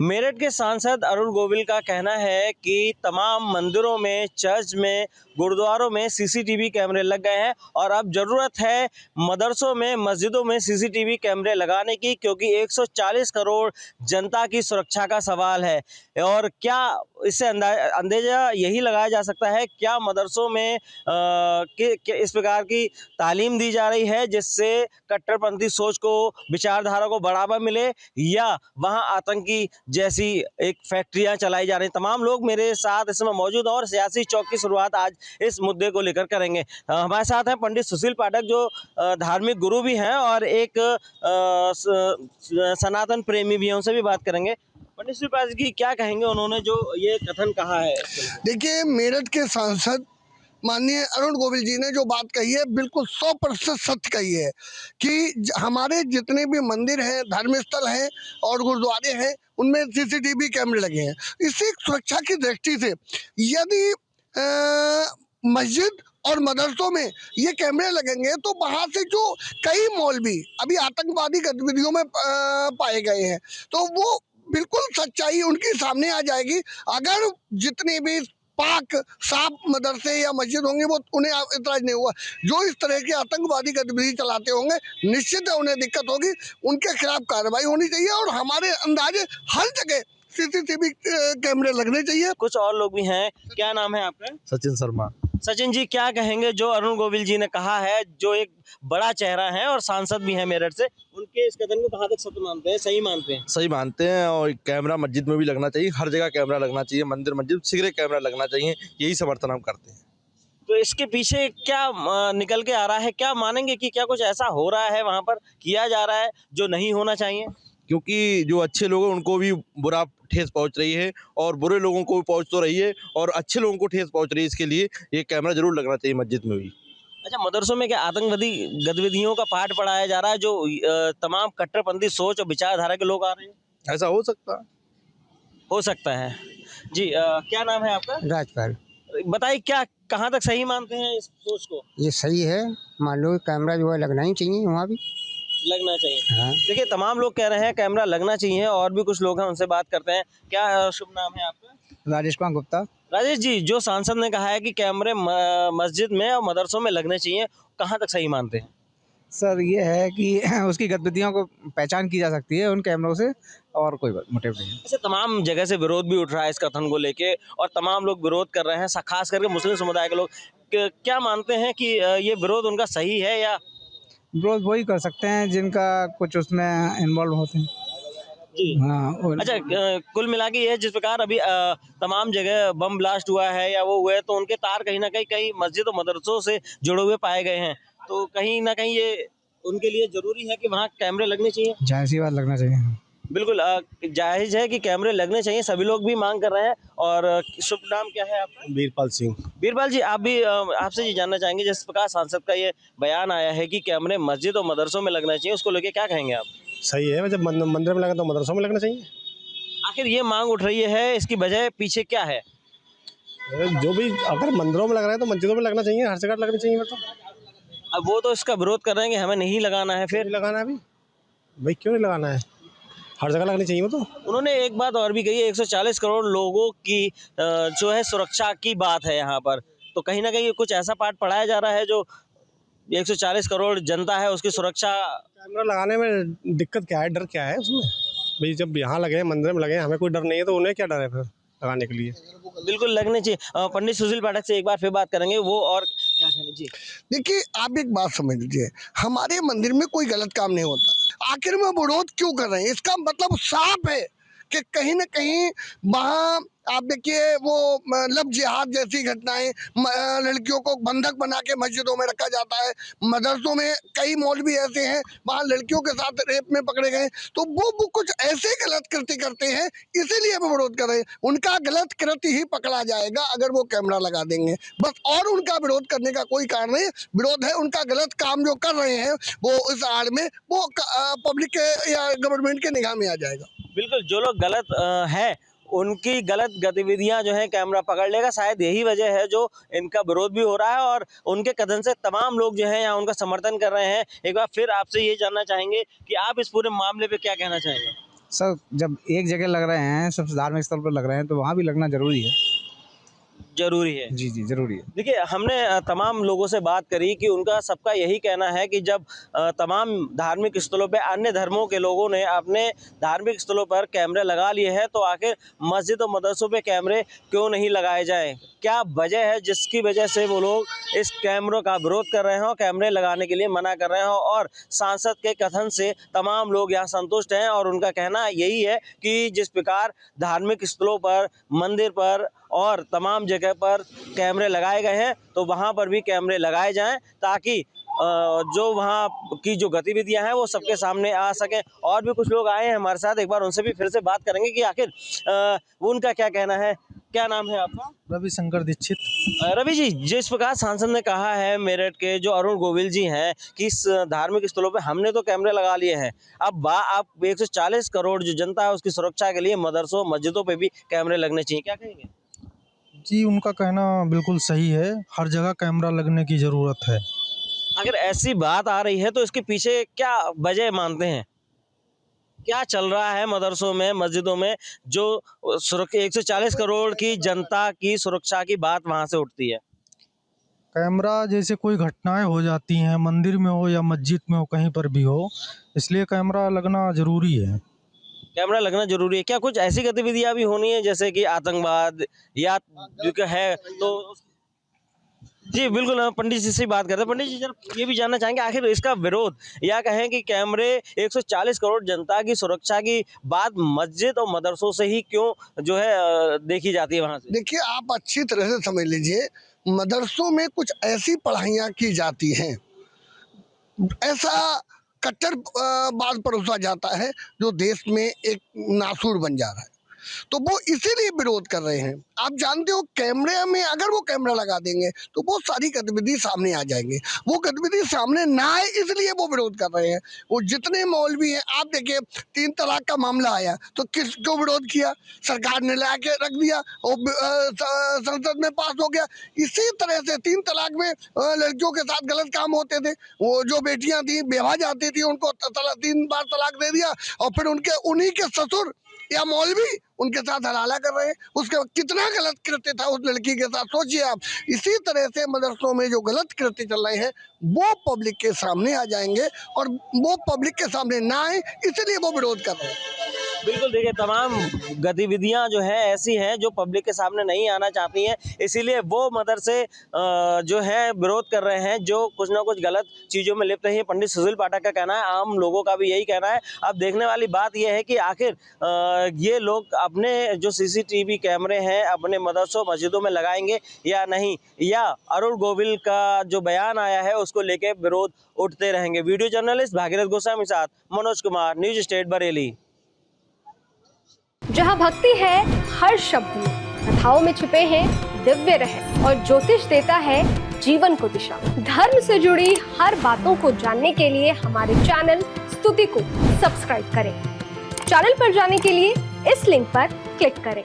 मेरठ के सांसद अरुण गोविल का कहना है कि तमाम मंदिरों में, चर्च में, गुरुद्वारों में सीसीटीवी कैमरे लग गए हैं और अब ज़रूरत है मदरसों में, मस्जिदों में सीसीटीवी कैमरे लगाने की, क्योंकि 140 करोड़ जनता की सुरक्षा का सवाल है। और क्या इससे अंदेजा यही लगाया जा सकता है, क्या मदरसों में इस प्रकार की तालीम दी जा रही है जिससे कट्टरपंथी सोच को, विचारधारा को बढ़ावा मिले, या वहाँ आतंकी जैसी एक फैक्ट्रियां चलाई जा रही हैं। तमाम लोग मेरे साथ इसमें मौजूद हैं और सियासी चौक की शुरुआत आज इस मुद्दे को लेकर करेंगे। हमारे साथ हैं पंडित सुशील पाठक, जो धार्मिक गुरु भी हैं और एक सनातन प्रेमी भी हैं, उनसे भी बात करेंगे। पंडित सुशील पाठक जी, क्या कहेंगे उन्होंने जो ये कथन कहा है? देखिए, मेरठ के सांसद माननीय अरुण गोविल जी ने जो बात कही है बिल्कुल 100% सत्य कही है कि हमारे जितने भी मंदिर हैं, धार्मिक स्थल हैं और गुरुद्वारे हैं, उनमें सीसीटीवी कैमरे लगे हैं। इसी सुरक्षा की दृष्टि से यदि मस्जिद और मदरसों में ये कैमरे लगेंगे तो वहाँ से जो कई मौलवी अभी आतंकवादी गतिविधियों में पाए गए हैं, तो वो बिल्कुल सच्चाई उनकी सामने आ जाएगी। अगर जितनी भी पाक साफ मदरसे या मस्जिद होंगे वो उन्हें इतराज नहीं हुआ, जो इस तरह की आतंकवादी गतिविधि चलाते होंगे निश्चित है उन्हें दिक्कत होगी, उनके खिलाफ कार्रवाई होनी चाहिए और हमारे अंदाजे हर जगह सीसीटीवी कैमरे लगने चाहिए। कुछ और लोग भी हैं, क्या नाम है आपका? सचिन शर्मा। सचिन जी, क्या कहेंगे जो अरुण गोविल जी ने कहा है, जो एक बड़ा चेहरा है और सांसद भी हैं मेरठ से, उनके इस कदम को कहाँ तक सत्य मानते हैं, सही मानते हैं? सही मानते हैं, और कैमरा मस्जिद में भी लगना चाहिए, हर जगह कैमरा लगना चाहिए, मंदिर मस्जिद सिगरेट कैमरा लगना चाहिए, यही समर्थन हम करते हैं। तो इसके पीछे क्या निकल के आ रहा है? क्या मानेंगे कि क्या कुछ ऐसा हो रहा है, वहाँ पर किया जा रहा है जो नहीं होना चाहिए? क्योंकि जो अच्छे लोग हैं उनको भी बुरा ठेस पहुंच रही है और बुरे लोगों को भी पहुंच तो रही है और अच्छे लोगों को ठेस पहुंच रही है, इसके लिए ये कैमरा जरूर लगना चाहिए मस्जिद में भी। अच्छा, मदरसों में क्या आतंकवादी गतिविधियों का पाठ पढ़ाया जा रहा है, जो तमाम कट्टरपंथी सोच और विचारधारा के लोग आ रहे हैं? ऐसा हो सकता है। हो सकता है जी। क्या नाम है आपका? राजपाल। बताइए, क्या कहाँ तक सही मानते हैं इस सोच को? ये सही है, मान लो कैमरा जो है लगना ही चाहिए, वहाँ भी लगना चाहिए। हाँ। देखिए, तमाम लोग कह रहे हैं कैमरा लगना चाहिए और भी कुछ लोग हैं, उनसे बात करते हैं। क्या शुभ नाम है आपका? राजेश कुमार गुप्ता। राजेश जी, जो सांसद ने कहा है कि कैमरे मस्जिद में और मदरसों में लगने चाहिए, कहाँ तक सही मानते हैं? सर ये है कि उसकी गतिविधियों को पहचान की जा सकती है उन कैमरों से, और कोई मोटिव नहीं है। अच्छा, तमाम जगह से विरोध भी उठ रहा है इस कथन को लेके और तमाम लोग विरोध कर रहे हैं, खास करके मुस्लिम समुदाय के लोग। क्या मानते हैं कि ये विरोध उनका सही है, या विरोध वही कर सकते हैं जिनका कुछ उसमें इन्वॉल्व होते हैं जी? हाँ। अच्छा, कुल मिला के ये जिस प्रकार अभी तमाम जगह बम ब्लास्ट हुआ है या वो हुए, तो उनके तार कहीं ना कहीं मस्जिद और मदरसों से जुड़े हुए पाए गए हैं, तो कहीं ना कहीं ये उनके लिए जरूरी है कि वहाँ कैमरे लगने चाहिए। जाहिर सी बात लगना चाहिए। बिल्कुल जायज़ है कि कैमरे लगने चाहिए, सभी लोग भी मांग कर रहे हैं। और शुभ नाम क्या है आपका? वीरपाल सिंह। वीरपाल जी, आप भी आपसे ये जानना चाहेंगे, जिस प्रकार सांसद का ये बयान आया है कि कैमरे मस्जिद और मदरसों में लगना चाहिए, उसको लेके क्या कहेंगे आप? सही है, जब मंदिर में लगा तो मदरसों में लगना चाहिए। आखिर ये मांग उठ रही है, इसकी वजह पीछे क्या है? जो भी अगर मंदिरों में लग रहा है तो मस्जिदों में लगना चाहिए, हर जगह लगनी चाहिए। तो अब वो तो इसका विरोध कर रहे हैं कि हमें नहीं लगाना है, फिर लगाना है भाई, क्यों नहीं लगाना है, हर जगह लगनी चाहिए। वो तो उन्होंने एक बात और भी कही है, 140 करोड़ लोगों की जो है सुरक्षा की बात है यहाँ पर, तो कहीं ना कहीं कुछ ऐसा पाठ पढ़ाया जा रहा है जो 140 करोड़ जनता है उसकी सुरक्षा। कैमरा लगाने में दिक्कत क्या है, डर क्या है उसमें भाई? जब यहाँ लगे, मंदिर में लगे, हमें कोई डर नहीं है तो उन्हें क्या डर है फिर लगाने के लिए? बिल्कुल लगने चाहिए। पंडित सुशील पाठक से एक बार फिर बात करेंगे, वो और क्या कहना जी। देखिए, आप एक बात समझ लीजिए, हमारे मंदिर में कोई गलत काम नहीं होता, आखिर में विरोध क्यों कर रहे हैं? इसका मतलब साफ है कि कहीं ना कहीं वहाँ आप देखिए वो लव जिहाद जैसी घटनाएं, लड़कियों को बंधक बना के मस्जिदों में रखा जाता है, मदरसों में कई मौलवी ऐसे हैं वहाँ लड़कियों के साथ रेप में पकड़े गए, तो वो कुछ ऐसे गलत कृत्य करते हैं, इसीलिए वो विरोध कर रहे हैं। उनका गलत कृत्य ही पकड़ा जाएगा अगर वो कैमरा लगा देंगे, बस, और उनका विरोध करने का कोई कारण नहीं। विरोध है उनका गलत काम जो कर रहे हैं, वो इस आड़ में वो पब्लिक के या गवर्नमेंट के निगाह में आ जाएगा। बिल्कुल, जो लोग गलत है उनकी गलत गतिविधियां जो है कैमरा पकड़ लेगा, शायद यही वजह है जो इनका विरोध भी हो रहा है और उनके कथन से तमाम लोग जो है यहाँ उनका समर्थन कर रहे हैं। एक बार फिर आपसे ये जानना चाहेंगे कि आप इस पूरे मामले पे क्या कहना चाहेंगे? सर जब एक जगह लग रहे हैं, सब धार्मिक स्थल पर लग रहे हैं, तो वहाँ भी लगना जरूरी है। जरूरी है। जी जी जरूरी है। देखिए, हमने तमाम लोगों से बात करी कि उनका सबका यही कहना है कि जब तमाम धार्मिक स्थलों पे अन्य धर्मों के लोगों ने अपने धार्मिक स्थलों पर कैमरे लगा लिए हैं, तो आखिर मस्जिद और मदरसों पे कैमरे क्यों नहीं लगाए जाएं? क्या वजह है जिसकी वजह से वो लोग इस कैमरों का विरोध कर रहे हो, कैमरे लगाने के लिए मना कर रहे हो? और सांसद के कथन से तमाम लोग यहाँ संतुष्ट हैं और उनका कहना यही है कि जिस प्रकार धार्मिक स्थलों पर, मंदिर पर और तमाम जगह पर कैमरे लगाए गए हैं, तो वहाँ पर भी कैमरे लगाए जाएं ताकि जो वहाँ की जो गतिविधियां हैं वो सबके सामने आ सकें। और भी कुछ लोग आए हैं हमारे साथ, एक बार उनसे भी फिर से बात करेंगे कि आखिर उनका क्या कहना है। क्या नाम है आपका? रविशंकर दीक्षित। रवि जी, जिस प्रकार सांसद ने कहा है मेरठ के जो अरुण गोविल जी हैं कि इस धार्मिक स्थलों पे हमने तो कैमरे लगा लिए हैं, अब आप 140 करोड़ जो जनता है उसकी सुरक्षा के लिए मदरसों मस्जिदों पे भी कैमरे लगने चाहिए, क्या कहेंगे? जी, उनका कहना बिल्कुल सही है, हर जगह कैमरा लगने की ज़रूरत है। अगर ऐसी बात आ रही है तो इसके पीछे क्या वजह मानते हैं? क्या चल रहा है मदरसों में, मस्जिदों में जो 140 करोड़ की जनता की सुरक्षा की बात वहां से उठती है? कैमरा जैसे कोई घटनाएं हो जाती हैं, मंदिर में हो या मस्जिद में हो, कहीं पर भी हो, इसलिए कैमरा लगना ज़रूरी है। कैमरा लगना जरूरी है। क्या कुछ ऐसी गतिविधियां भी होनी है जैसे कि आतंकवाद या जो है तो? जी बिल्कुल, हम पंडित जी से बात करते हैं। पंडित जी, जरा ये भी जानना चाहेंगे आखिर इसका विरोध या कहें कि कैमरे 140 करोड़ जनता की सुरक्षा की बात मस्जिद और मदरसों से ही क्यों जो है देखी जाती है वहां से? देखिए, आप अच्छी तरह से समझ लीजिए, मदरसों में कुछ ऐसी पढ़ाइयाँ की जाती हैं, ऐसा कट्टर बात परोसा जाता है जो देश में एक नासूर बन जा रहा है, तो वो इसीलिए विरोध कर रहे हैं। आप जानते हो, कैमरे में अगर वो कैमरा लगा देंगे तो बहुत सारी गतिविधि सामने आ जाएंगे। वो गतिविधि सामने ना आए इसलिए वो विरोध कर रहे हैं। वो जितने मौलवी हैं, आप देखिए 3 तलाक का मामला आया तो किसको विरोध किया? सरकार ने ला के रख दिया और संसद में पास हो गया। इसी तरह से 3 तलाक में लड़कियों के साथ गलत काम होते थे। वो जो बेटियां थी, बेवा जाती थी, उनको 3 बार तलाक दे दिया और फिर उन्हीं के ससुर या मौलवी उनके साथ हलाला कर रहे हैं। उसका कितना गलत कृत्य था उस लड़की के साथ, सोचिए आप। इसी तरह से मदरसों में जो गलत कृत्य चल रहे हैं वो पब्लिक के सामने आ जाएंगे और वो पब्लिक के सामने ना आए इसलिए वो विरोध कर रहे हैं। बिल्कुल, देखिए तमाम गतिविधियां जो है ऐसी हैं जो पब्लिक के सामने नहीं आना चाहती हैं, इसीलिए वो मदरसे जो है विरोध कर रहे हैं जो कुछ ना कुछ गलत चीज़ों में लिप्त हैं। पंडित सुशील पाठक का कहना है, आम लोगों का भी यही कहना है। अब देखने वाली बात यह है कि आखिर ये लोग अपने जो CCTV कैमरे हैं अपने मदरसों मस्जिदों में लगाएंगे या नहीं, या अरुण गोविल का जो बयान आया है उसको लेके विरोध उठते रहेंगे। वीडियो जर्नलिस्ट भागीरथ गोस्वामी साथ मनोज कुमार, न्यूज स्टेट बरेली। जहाँ भक्ति है हर शब्द में, कथाओं में छुपे हैं दिव्य रहस्य और ज्योतिष देता है जीवन को दिशा। धर्म से जुड़ी हर बातों को जानने के लिए हमारे चैनल स्तुति को सब्सक्राइब करें। चैनल पर जाने के लिए इस लिंक पर क्लिक करें।